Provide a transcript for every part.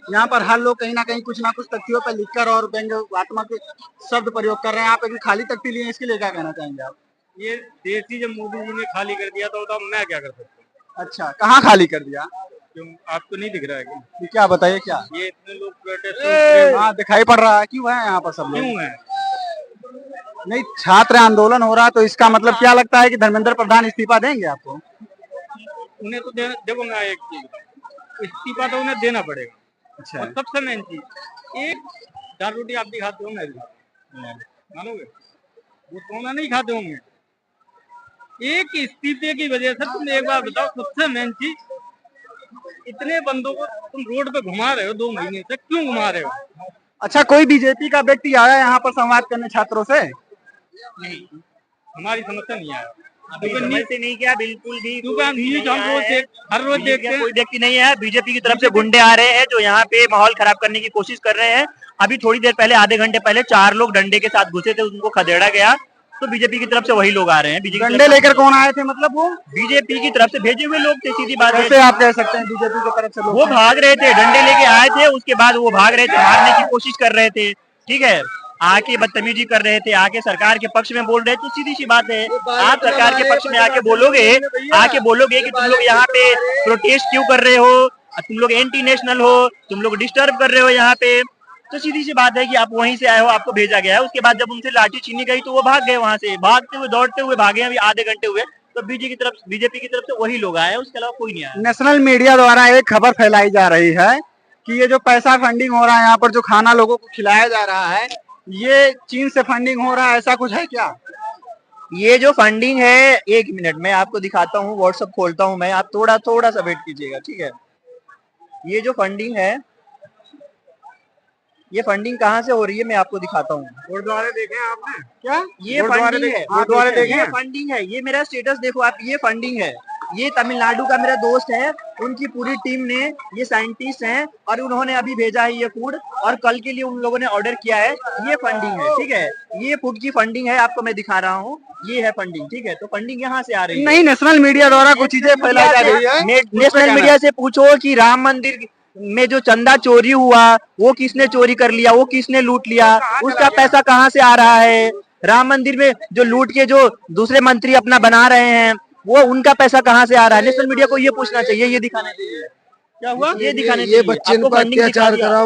यहाँ पर हर लोग कहीं ना कुछ तख्तियों पर लिखकर और व्यंग्यात्मक शब्द प्रयोग कर रहे हैं। आप अभी खाली तख्ती लिए, इसके लिए क्या कहना चाहेंगे आप? ये देश ही जब मोदी जी ने खाली कर दिया तो मैं क्या कर सकता हूँ? अच्छा, कहाँ खाली कर दिया? क्यों आपको नहीं दिख रहा है क्या? ये क्या बताइए क्या? ये इतने लोग प्रोटेस्ट हाँ, दिखाई पड़ रहा है। क्यों है यहाँ पर सब लोग? क्यों है? नहीं, छात्र आंदोलन हो रहा है तो इसका मतलब क्या लगता है कि धर्मेंद्र प्रधान इस्तीफा देंगे आपको? उन्हें तो देखो मैं एक चीज, इस्तीफा तो उन्हें देना पड़ेगा। अच्छा, और सबसे मेन चीज, एक दाल रोटी आप भी खाते हो, मैं भी मानोगे? वो सोना नहीं खाते होंगे। एक इस्तीफे की वजह से तुम एक बार बताओ, सबसे मेन चीज, इतने बंदों को तुम रोड पे घुमा रहे हो 2 महीने से, क्यों घुमा रहे हो? अच्छा, कोई बीजेपी का व्यक्ति आया यहाँ पर संवाद करने छात्रों से? नहीं, हमारी समस्या नहीं आया। से नहीं किया बिल्कुल भी। क्योंकि हम न्यूज हम हर रोज देखते हैं। कोई व्यक्ति नहीं है। बीजेपी की तरफ से गुंडे आ रहे हैं जो यहाँ पे माहौल खराब करने की कोशिश कर रहे हैं। अभी थोड़ी देर पहले, आधे घंटे पहले 4 लोग डंडे के साथ घुसे थे, उनको खदेड़ा गया। तो बीजेपी की तरफ से वही लोग आ रहे हैं। डंडे लेकर कौन आए थे? मतलब वो बीजेपी की तरफ से भेजे हुए लोग थे, सीधी बात है। कैसे आप कह सकते हैं बीजेपी की तरफ से लोग? वो भाग रहे थे, डंडे लेके आए थे, उसके बाद वो भाग रहे थे, मारने की कोशिश कर रहे थे। ठीक है, आके बदतमीजी कर रहे थे, आके सरकार के पक्ष में बोल रहे थे। सीधी सी बात है, आप सरकार के पक्ष में आके बोलोगे कि तुम लोग यहाँ पे प्रोटेस्ट क्यों कर रहे हो, तुम लोग एंटी नेशनल हो, तुम लोग डिस्टर्ब कर रहे हो यहाँ पे, तो सीधी सी बात है कि आप वहीं से आए हो, आपको भेजा गया है। उसके बाद जब उनसे लाठी छीनी गई तो वो भाग गए, वहां से भागते हुए दौड़ते हुए भागे। अभी आधे घंटे हुए तो बीजेपी की तरफ से वही लोग आए, उसके अलावा कोई नहीं आया। नेशनल मीडिया द्वारा एक खबर फैलाई जा रही है कि ये जो पैसा फंडिंग हो रहा है यहाँ पर, जो खाना लोगों को खिलाया जा रहा है, ये चीन से फंडिंग हो रहा है, ऐसा कुछ है क्या? ये जो फंडिंग है, 1 मिनट मैं आपको दिखाता हूँ, व्हाट्सएप खोलता हूँ मैं, आप थोड़ा सा वेट कीजिएगा, ठीक है। ये जो फंडिंग है, ये फंडिंग कहाँ से हो रही है मैं आपको दिखाता हूँ। गुरुद्वारे देखे हैं आपने क्या? ये फंडिंग है, गुरुद्वारे देखे? ये फंडिंग है, ये मेरा स्टेटस देखो आप, ये फंडिंग है। ये तमिलनाडु का मेरा दोस्त है, उनकी पूरी टीम ने, ये साइंटिस्ट हैं और उन्होंने अभी भेजा है ये फूड, और कल के लिए उन लोगों ने ऑर्डर किया है। ये फंडिंग है, ठीक है, ये फूड की फंडिंग है, आपको मैं दिखा रहा हूँ, ये है फंडिंग, ठीक है। तो फंडिंग यहाँ से आ रही है। नहीं, नेशनल मीडिया द्वारा कुछ चीजें फैलाई जा रही है। नेशनल मीडिया से पूछो कि राम मंदिर में जो चंदा चोरी हुआ, वो किसने चोरी कर लिया, वो किसने लूट लिया, उसका पैसा कहाँ से आ रहा है। राम मंदिर में जो लूट के जो दूसरे मंत्री अपना बना रहे हैं, वो उनका पैसा कहाँ से आ रहा है। नेशनल मीडिया को ये पूछना चाहिए, ये दिखाना चाहिए। क्या हुआ? ये दिखाने चाहिए। ये बच्चे पर अत्याचार करा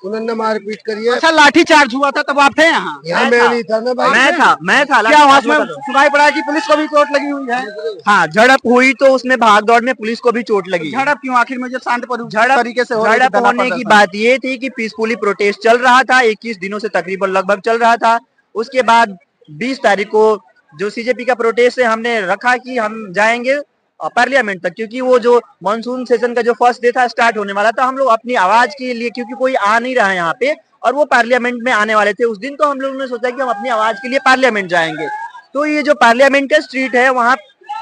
उन्होंने मारपीट करी है। अच्छा, लाठी चार्ज हुआ था तब आप थे यहाँ? मैं नहीं था ना भाई। मैं था। क्या वहाँ में सुनाई पड़ा कि पुलिस को भी चोट लगी हुई है? हाँ, झड़प हुई तो उसमें भाग दौड़ में पुलिस को भी चोट लगी। झड़प क्यों? आखिर में जब शांत तरीके से झड़प होने की बात ये थी कि पीसफुली प्रोटेस्ट चल रहा था, 21 दिनों से तकरीबन लगभग चल रहा था। उसके बाद 20 तारीख को जो सीजेपी का प्रोटेस्ट है, हमने रखा कि हम जाएंगे पार्लियामेंट तक, क्योंकि वो जो मानसून सेशन का जो फर्स्ट डे था, स्टार्ट होने वाला था। हम लोग अपनी आवाज के लिए, क्योंकि कोई आ नहीं रहा है यहाँ पे, और वो पार्लियामेंट में आने वाले थे उस दिन, तो हम लोगों ने सोचा कि हम अपनी आवाज के लिए पार्लियामेंट जाएंगे। तो ये जो पार्लियामेंट का स्ट्रीट है, वहां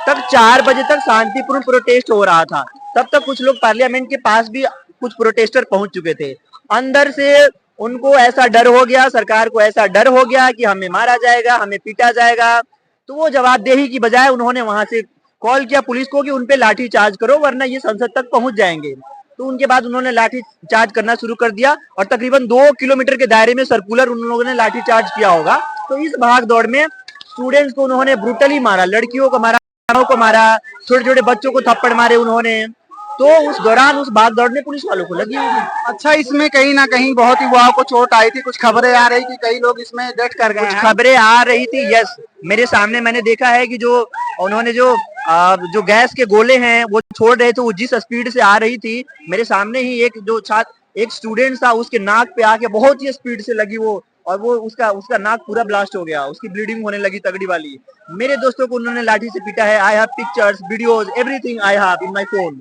तक 4 बजे तक शांतिपूर्ण प्रोटेस्ट हो रहा था। तब तक कुछ लोग पार्लियामेंट के पास भी, कुछ प्रोटेस्टर पहुंच चुके थे। अंदर से उनको ऐसा डर हो गया, सरकार को ऐसा डर हो गया कि हमें मारा जाएगा, हमें पीटा जाएगा। तो वो जवाबदेही की बजाय उन्होंने वहां से कॉल किया पुलिस को कि उनपे लाठी चार्ज करो, वरना ये संसद तक पहुंच जाएंगे। तो उनके बाद उन्होंने लाठी चार्ज करना शुरू कर दिया, और तकरीबन 2 किलोमीटर के दायरे में सर्कुलर उन लोगों ने लाठी चार्ज किया होगा। तो इस भाग दौड़ में स्टूडेंट्स को उन्होंने ब्रूटली मारा, लड़कियों को मारा, को मारा, छोटे छोटे बच्चों को थप्पड़ मारे उन्होंने। तो उस दौरान, उस भाग दौड़ में पुलिस वालों को लगी हुई। अच्छा, इसमें कहीं ना कहीं बहुत युवाओं को चोट आई थी, कुछ खबरें आ रही कि कई लोग इसमें डेथ कर गए। कुछ खबरें आ रही थी, यस, मेरे सामने मैंने देखा है कि जो उन्होंने जो गैस के गोले हैं वो छोड़ रहे थे, वो जिस स्पीड से आ रही थी, मेरे सामने ही एक स्टूडेंट था, उसके नाक पे आके बहुत ही स्पीड से लगी वो, और वो उसका नाक पूरा ब्लास्ट हो गया, उसकी ब्लीडिंग होने लगी तगड़ी वाली। मेरे दोस्तों को उन्होंने लाठी से पीटा है। I have pictures, videos, everything I have in my phone.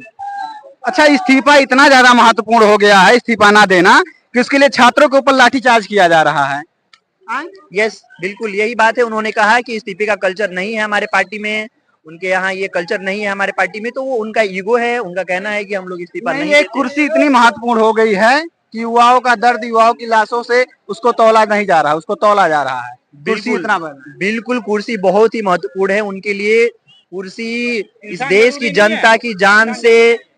अच्छा, इस्तीफा इतना ज्यादा महत्वपूर्ण हो गया है, इस्तीफा ना देना, कि उसके लिए छात्रों के ऊपर लाठीचार्ज किया जा रहा है। यस, बिल्कुल यही बात है। उन्होंने कहा कि इस्तीफे का कल्चर नहीं है हमारे पार्टी में, उनके यहाँ ये कल्चर नहीं है हमारे पार्टी में। तो वो उनका ईगो है, उनका कहना है कि हम लोग इस्तीफा नहीं। एक कुर्सी इतनी महत्वपूर्ण हो गई है कि युवाओं का दर्द, युवाओं की लाशों से उसको तौला नहीं जा रहा, उसको तौला जा रहा है। कुर्सी इतना बिल्कुल, कुर्सी बहुत ही महत्वपूर्ण है उनके लिए। कुर्सी इस देश की जनता की जान से,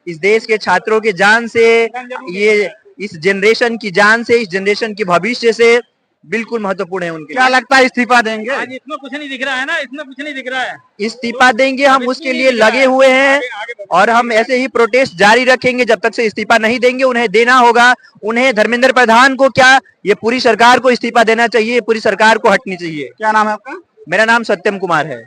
इस देश के छात्रों के जान से, ये इस जनरेशन की जान से, इस जनरेशन के भविष्य से बिल्कुल महत्वपूर्ण है उनके क्या लिए। लगता है इस्तीफा देंगे? आज इसमें कुछ नहीं दिख रहा है ना, इसमें कुछ नहीं दिख रहा है। इस्तीफा देंगे, हम उसके लिए लगे हुए हैं और हम ऐसे ही प्रोटेस्ट जारी रखेंगे जब तक से इस्तीफा नहीं देंगे। उन्हें देना होगा, उन्हें धर्मेंद्र प्रधान को क्या, ये पूरी सरकार को इस्तीफा देना चाहिए, पूरी सरकार को हटनी चाहिए। क्या नाम है आपका? मेरा नाम सत्यम कुमार है।